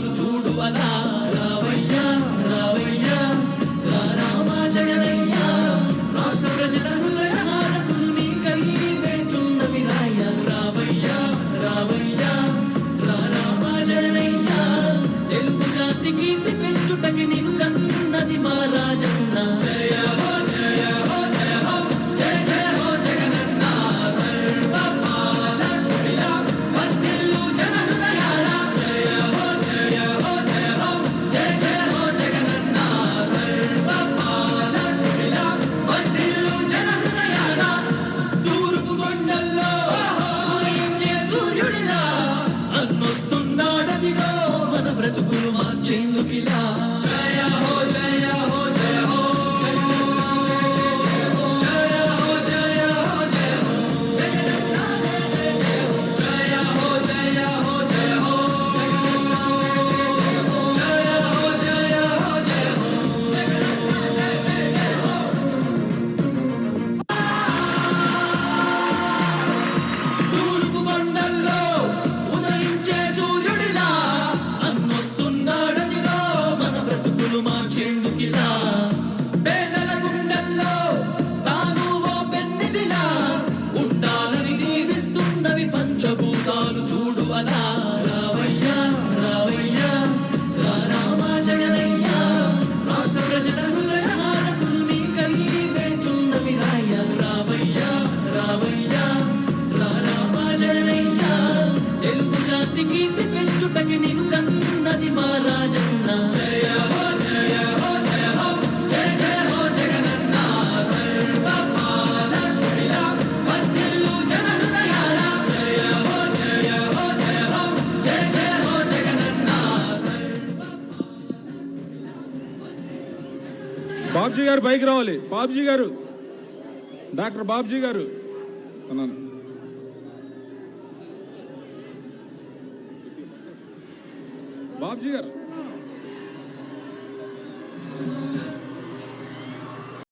పంచభూతాలు చూడు అలా రావయ్యా రావయ్యా రామ జగనయ్యా రాష్ట్ర ప్రజల హృదయ హారతులు నీకై వేచున్నవి రాయ్యా రావయ్యా రావయ్యా రామ జగనయ్యా తెలుగు జాతి కీర్తి పెంచుటకి నిన్ను కన్నది మా రాజన్న జయ హో జయ హో జయ హో జయ జయ హో జగనన్న ధర్మపాలకుడిలా వర్ధిల్లు జన హృదయాల జయ హో జయ హో జయ హో జయ జయ హో జగనన్న ధర్మపాలకుడిలా వర్ధిల్లు జన హృదయాల తూర్పు కొండల్లో ఉదయించే సూర్యుడిలా అన్నొస్తున్నాడదిగో మన బ్రతుకులు మార్చేందుకిలా జయ హో జయ హో జయ హో తూర్పు కొండల్లో ఉదయించే సూర్యుడిలా అన్నొస్తున్నాడదిగో మన బ్రతుకులు మార్చేందుకిలా పేదల గుండెల్లో తాను ఓ పెన్నిదిలా ఉండాలని దీవిస్తున్నవి పంచభూతాలు చూడు అలా రావయ్యా రావయ్యా రామ జగనయ్యా రాష్ట్ర ప్రజల హృదయ హారతులు నీకై వేచున్నవి రాయ్యా రావయ్యా రావయ్యా రామ జగనయ్యా తెలుగు జాతి కీర్తి పెంచుటకి నిన్ను కన్నది మా రాజన్న జయ హో జయ హో జయ హో జయ జయ హో జగనన్న ధర్మపాలకుడిలా వర్ధిల్లు జన హృదయాల జయ హో జయ హో జయ హో జయ జయ హో జగనన్న బాబ్జీ గారు పైకి రావాలి. బాబ్జీ గారు, డాక్టర్ బాబ్జీ గారు అన్నాను. బాబ్జీ గారు